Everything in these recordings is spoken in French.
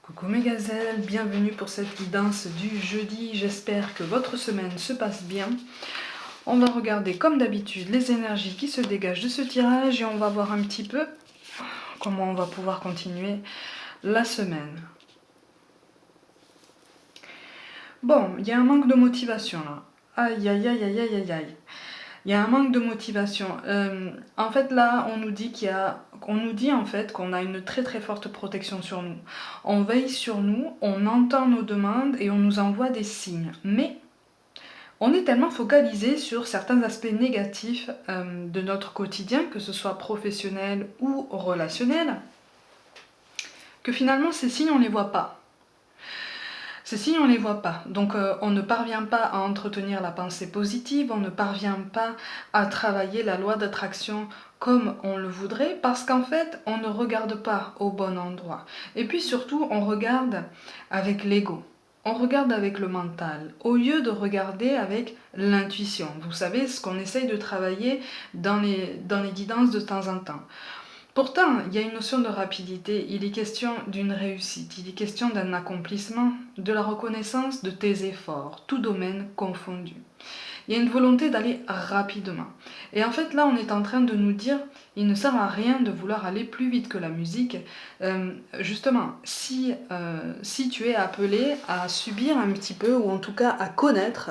Coucou mes gazelles, bienvenue pour cette guidance du jeudi, j'espère que votre semaine se passe bien. On va regarder comme d'habitude les énergies qui se dégagent de ce tirage et on va voir un petit peu comment on va pouvoir continuer la semaine. Bon, il y a un manque de motivation là. Aïe aïe aïe aïe aïe aïe aïe. Il y a un manque de motivation. En fait, là, on nous dit en fait qu'on a une très très forte protection sur nous. On veille sur nous, on entend nos demandes et on nous envoie des signes. Mais on est tellement focalisé sur certains aspects négatifs de notre quotidien, que ce soit professionnel ou relationnel, que finalement ces signes on les voit pas. Ces signes, on ne les voit pas. Donc on ne parvient pas à entretenir la pensée positive, on ne parvient pas à travailler la loi d'attraction comme on le voudrait, parce qu'en fait, on ne regarde pas au bon endroit. Et puis surtout, on regarde avec l'ego. On regarde avec le mental, au lieu de regarder avec l'intuition. Vous savez, ce qu'on essaye de travailler dans les guidances de temps en temps. Pourtant, il y a une notion de rapidité, il est question d'une réussite, il est question d'un accomplissement, de la reconnaissance de tes efforts, tout domaine confondu. Il y a une volonté d'aller rapidement. Et en fait, là, on est en train de nous dire, il ne sert à rien de vouloir aller plus vite que la musique. Justement, si tu es appelé à subir un petit peu, ou en tout cas à connaître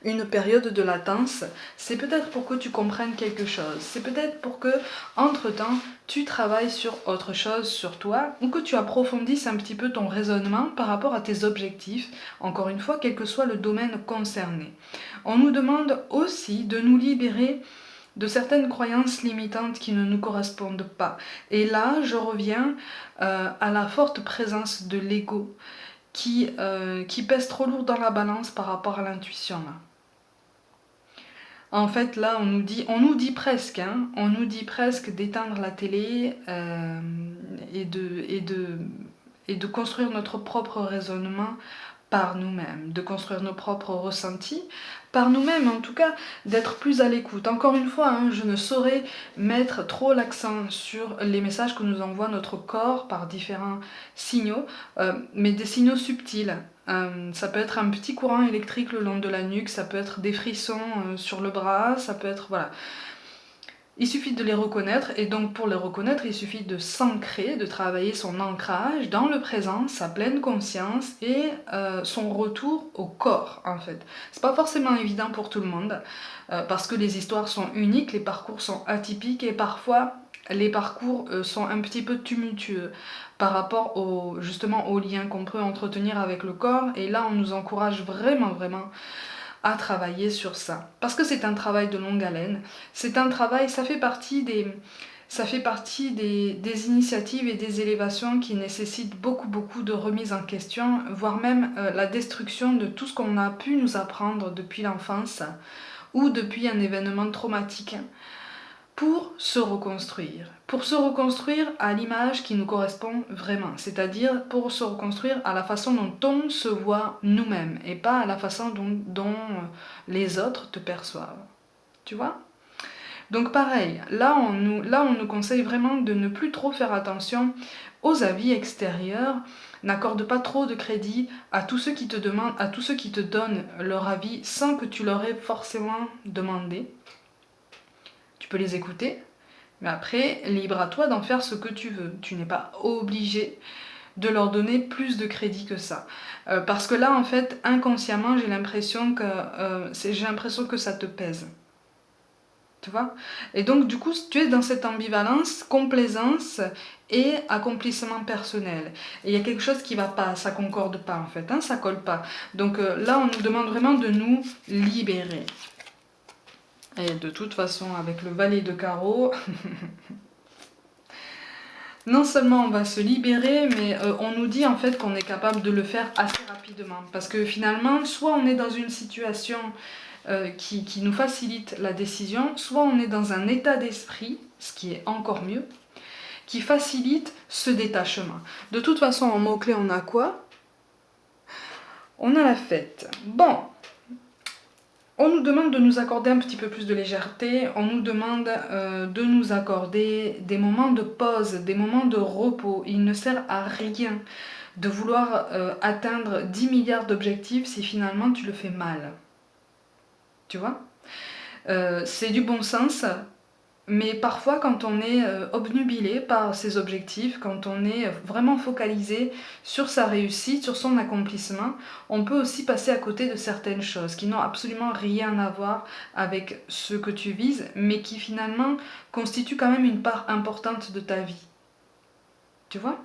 une période de latence, c'est peut-être pour que tu comprennes quelque chose. C'est peut-être pour que, entre-temps, tu travailles sur autre chose, sur toi, ou que tu approfondisses un petit peu ton raisonnement par rapport à tes objectifs, encore une fois, quel que soit le domaine concerné. On nous demande aussi de nous libérer de certaines croyances limitantes qui ne nous correspondent pas. Et là, je reviens à la forte présence de l'ego qui pèse trop lourd dans la balance par rapport à l'intuition. En fait, là, on nous dit presque, on nous dit presque d'éteindre la télé et de construire notre propre raisonnement par nous-mêmes, de construire nos propres ressentis par nous-mêmes, en tout cas d'être plus à l'écoute. Encore une fois, je ne saurais mettre trop l'accent sur les messages que nous envoie notre corps par différents signaux, mais des signaux subtils. Ça peut être un petit courant électrique le long de la nuque, ça peut être des frissons sur le bras, ça peut être... voilà. Il suffit de les reconnaître, et donc pour les reconnaître, il suffit de s'ancrer, de travailler son ancrage dans le présent, sa pleine conscience et son retour au corps en fait. C'est pas forcément évident pour tout le monde, parce que les histoires sont uniques, les parcours sont atypiques et parfois les parcours sont un petit peu tumultueux par rapport justement aux liens qu'on peut entretenir avec le corps, et là on nous encourage vraiment à travailler sur ça. Parce que c'est un travail de longue haleine, c'est un travail, ça fait partie des initiatives et des élévations qui nécessitent beaucoup de remise en question, voire même la destruction de tout ce qu'on a pu nous apprendre depuis l'enfance ou depuis un événement traumatique, pour se reconstruire à l'image qui nous correspond vraiment, c'est-à-dire pour se reconstruire à la façon dont on se voit nous-mêmes et pas à la façon dont les autres te perçoivent. Tu vois ? Donc pareil, là on nous conseille vraiment de ne plus trop faire attention aux avis extérieurs, n'accorde pas trop de crédit à tous ceux qui te demandent, à tous ceux qui te donnent leur avis sans que tu leur aies forcément demandé. Tu peux les écouter, mais après, libre à toi d'en faire ce que tu veux. Tu n'es pas obligé de leur donner plus de crédit que ça. Parce que là, en fait, inconsciemment, j'ai l'impression que ça te pèse. Tu vois ? Et donc, du coup, tu es dans cette ambivalence, complaisance et accomplissement personnel. Et il y a quelque chose qui va pas, ça concorde pas, en fait, ça colle pas. Donc là, on nous demande vraiment de nous libérer. Et de toute façon, avec le valet de carreau, non seulement on va se libérer, mais on nous dit en fait qu'on est capable de le faire assez rapidement. Parce que finalement, soit on est dans une situation qui nous facilite la décision, soit on est dans un état d'esprit, ce qui est encore mieux, qui facilite ce détachement. De toute façon, en mots-clés, on a quoi ? On a la fête. Bon. On nous demande de nous accorder un petit peu plus de légèreté, on nous demande de nous accorder des moments de pause, des moments de repos. Il ne sert à rien de vouloir atteindre 10 milliards d'objectifs si finalement tu le fais mal. Tu vois, c'est du bon sens, mais parfois quand on est obnubilé par ses objectifs, quand on est vraiment focalisé sur sa réussite, sur son accomplissement, on peut aussi passer à côté de certaines choses qui n'ont absolument rien à voir avec ce que tu vises, mais qui finalement constituent quand même une part importante de ta vie. Tu vois ?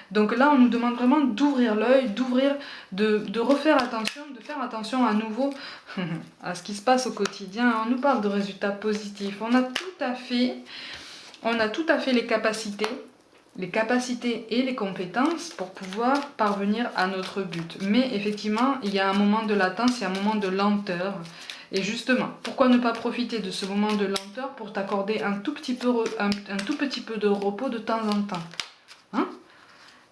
Donc là, on nous demande vraiment d'ouvrir l'œil, de refaire attention, de faire attention à nouveau à ce qui se passe au quotidien. On nous parle de résultats positifs. On a tout à fait les capacités et les compétences pour pouvoir parvenir à notre but. Mais effectivement, il y a un moment de latence, il y a un moment de lenteur. Et justement, pourquoi ne pas profiter de ce moment de lenteur pour t'accorder un tout petit peu de repos de temps en temps, hein?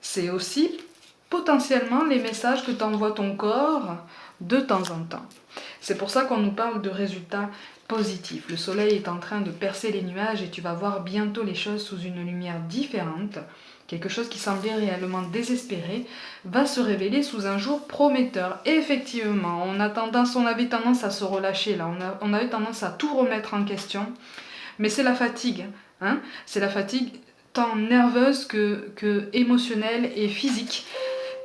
C'est aussi potentiellement les messages que t'envoie ton corps de temps en temps. C'est pour ça qu'on nous parle de résultats positifs. Le soleil est en train de percer les nuages et tu vas voir bientôt les choses sous une lumière différente. Quelque chose qui semblait réellement désespéré va se révéler sous un jour prometteur. Et effectivement, on avait tendance à se relâcher là, on avait tendance à tout remettre en question. Mais c'est la fatigue, hein, c'est la fatigue tant nerveuse que émotionnelle et physique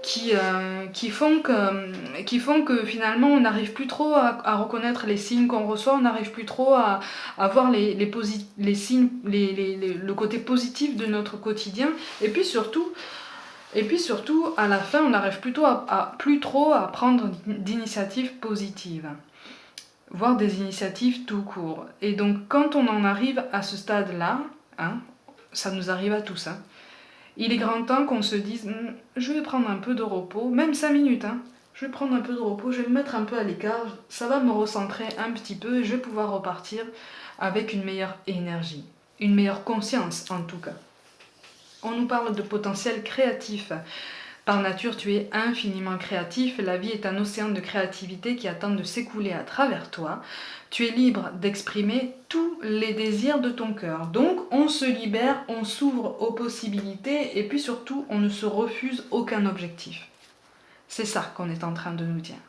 qui font que finalement on n'arrive plus trop à reconnaître les signes qu'on reçoit, on n'arrive plus trop à voir les signes, le côté positif de notre quotidien. Et puis surtout, à la fin, on n'arrive plus trop à prendre d'initiatives positives, voire des initiatives tout court. Et donc quand on en arrive à ce stade-là, hein, ça nous arrive à tous, hein, il est grand temps qu'on se dise je vais prendre un peu de repos, même 5 minutes, hein. Je vais prendre un peu de repos, je vais me mettre un peu à l'écart, ça va me recentrer un petit peu et je vais pouvoir repartir avec une meilleure énergie, une meilleure conscience en tout cas. On nous parle de potentiel créatif. Par nature, tu es infiniment créatif, la vie est un océan de créativité qui attend de s'écouler à travers toi. Tu es libre d'exprimer tous les désirs de ton cœur. Donc, on se libère, on s'ouvre aux possibilités et puis surtout, on ne se refuse aucun objectif. C'est ça qu'on est en train de nous dire.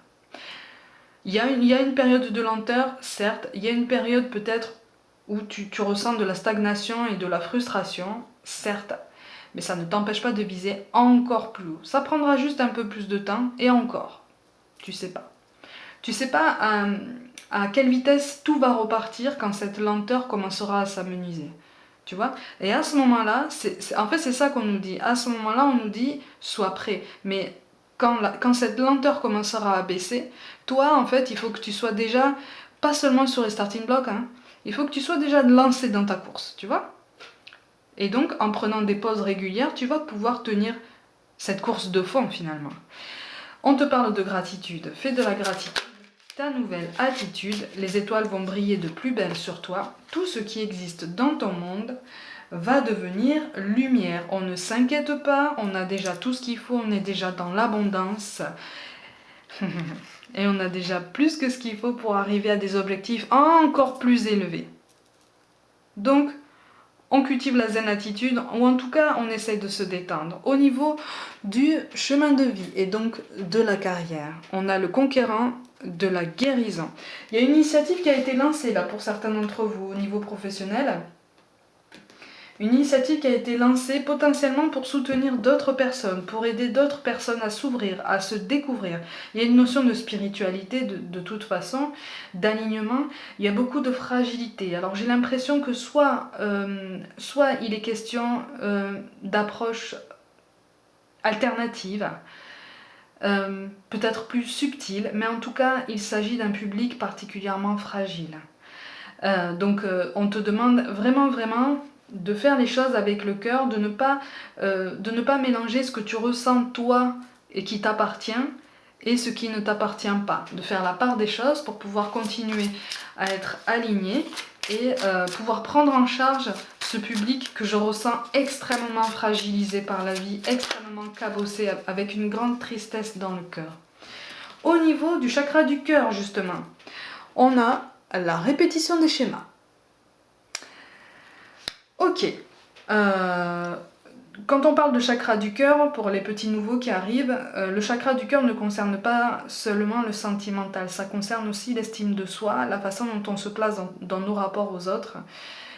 Il y a une période de lenteur, certes, il y a une période peut-être où tu ressens de la stagnation et de la frustration, certes, mais ça ne t'empêche pas de viser encore plus haut. Ça prendra juste un peu plus de temps, et encore, tu sais pas. Tu sais pas à quelle vitesse tout va repartir quand cette lenteur commencera à s'amenuiser. Tu vois? Et à ce moment-là, en fait c'est ça qu'on nous dit. À ce moment-là, on nous dit, sois prêt. Mais quand cette lenteur commencera à baisser, toi, en fait, il faut que tu sois déjà, pas seulement sur les starting blocks, hein, il faut que tu sois déjà lancé dans ta course, tu vois? Et donc, en prenant des pauses régulières, tu vas pouvoir tenir cette course de fond finalement. On te parle de gratitude. Fais de la gratitude ta nouvelle attitude. Les étoiles vont briller de plus belle sur toi. Tout ce qui existe dans ton monde va devenir lumière. On ne s'inquiète pas, on a déjà tout ce qu'il faut, on est déjà dans l'abondance. Et on a déjà plus que ce qu'il faut pour arriver à des objectifs encore plus élevés. Donc, on cultive la zen attitude, ou en tout cas on essaye de se détendre. Au niveau du chemin de vie et donc de la carrière, on a le conquérant de la guérison. Il y a une initiative qui a été lancée là pour certains d'entre vous au niveau professionnel. Une initiative qui a été lancée potentiellement pour soutenir d'autres personnes, pour aider d'autres personnes à s'ouvrir, à se découvrir. Il y a une notion de spiritualité de toute façon, d'alignement. Il y a beaucoup de fragilité. Alors j'ai l'impression que soit il est question d'approche alternative, peut-être plus subtile, mais en tout cas il s'agit d'un public particulièrement fragile. Donc on te demande vraiment de faire les choses avec le cœur, de ne pas mélanger ce que tu ressens toi et qui t'appartient et ce qui ne t'appartient pas. De faire la part des choses pour pouvoir continuer à être aligné et pouvoir prendre en charge ce public que je ressens extrêmement fragilisé par la vie, extrêmement cabossé, avec une grande tristesse dans le cœur. Au niveau du chakra du cœur justement, on a la répétition des schémas. Ok. Quand on parle de chakra du cœur, pour les petits nouveaux qui arrivent, le chakra du cœur ne concerne pas seulement le sentimental, ça concerne aussi l'estime de soi, la façon dont on se place dans nos rapports aux autres,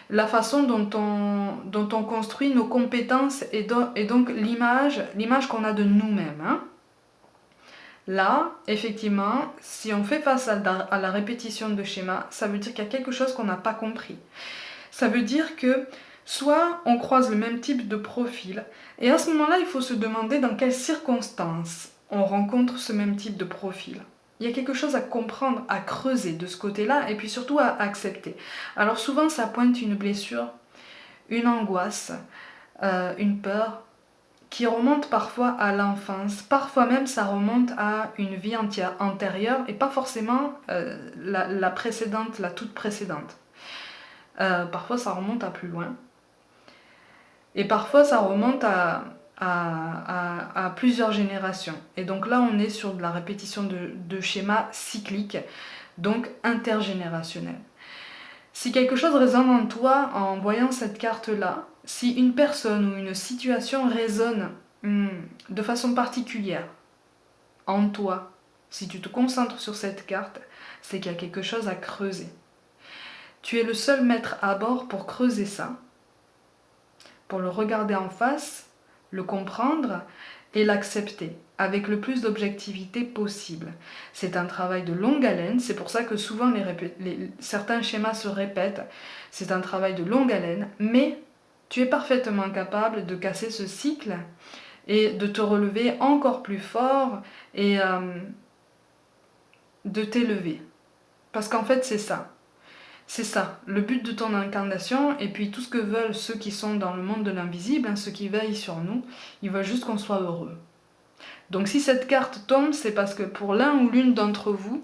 la façon dont on construit nos compétences et donc l'image qu'on a de nous-mêmes. Hein. Là, effectivement, si on fait face à la répétition de schémas, ça veut dire qu'il y a quelque chose qu'on n'a pas compris. Ça veut dire que soit on croise le même type de profil, et à ce moment-là, il faut se demander dans quelles circonstances on rencontre ce même type de profil. Il y a quelque chose à comprendre, à creuser de ce côté-là, et puis surtout à accepter. Alors souvent, ça pointe une blessure, une angoisse, une peur, qui remonte parfois à l'enfance, parfois même ça remonte à une vie antérieure, et pas forcément la précédente, la toute précédente. Parfois ça remonte à plus loin. Et parfois ça remonte à plusieurs générations. Et donc là on est sur de la répétition de schémas cycliques, donc intergénérationnels. Si quelque chose résonne en toi en voyant cette carte-là, si une personne ou une situation résonne de façon particulière en toi, si tu te concentres sur cette carte, c'est qu'il y a quelque chose à creuser. Tu es le seul maître à bord pour creuser ça, pour le regarder en face, le comprendre et l'accepter avec le plus d'objectivité possible. C'est un travail de longue haleine, c'est pour ça que souvent certains schémas se répètent, c'est un travail de longue haleine, mais tu es parfaitement capable de casser ce cycle et de te relever encore plus fort et de t'élever. Parce qu'en fait c'est ça. C'est ça, le but de ton incarnation, et puis tout ce que veulent ceux qui sont dans le monde de l'invisible, hein, ceux qui veillent sur nous, ils veulent juste qu'on soit heureux. Donc si cette carte tombe, c'est parce que pour l'un ou l'une d'entre vous,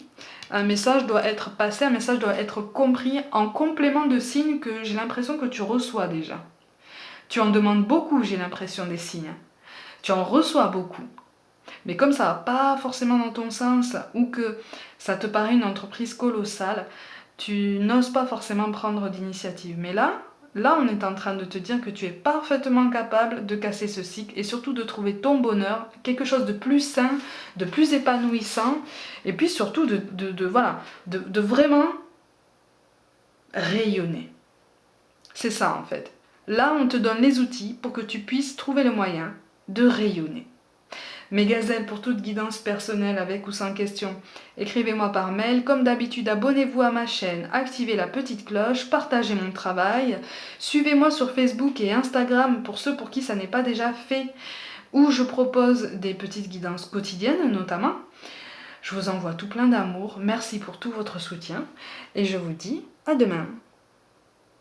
un message doit être passé, un message doit être compris en complément de signes que j'ai l'impression que tu reçois déjà. Tu en demandes beaucoup, j'ai l'impression, des signes. Tu en reçois beaucoup. Mais comme ça va pas forcément dans ton sens, ou que ça te paraît une entreprise colossale, tu n'oses pas forcément prendre d'initiative. Mais là, on est en train de te dire que tu es parfaitement capable de casser ce cycle et surtout de trouver ton bonheur, quelque chose de plus sain, de plus épanouissant, et puis surtout de vraiment rayonner. C'est ça en fait. Là, on te donne les outils pour que tu puisses trouver le moyen de rayonner. Mes gazelles, pour toute guidance personnelle avec ou sans question, écrivez-moi par mail. Comme d'habitude, abonnez-vous à ma chaîne, activez la petite cloche, partagez mon travail, suivez-moi sur Facebook et Instagram pour ceux pour qui ça n'est pas déjà fait, où je propose des petites guidances quotidiennes notamment. Je vous envoie tout plein d'amour, merci pour tout votre soutien et je vous dis à demain.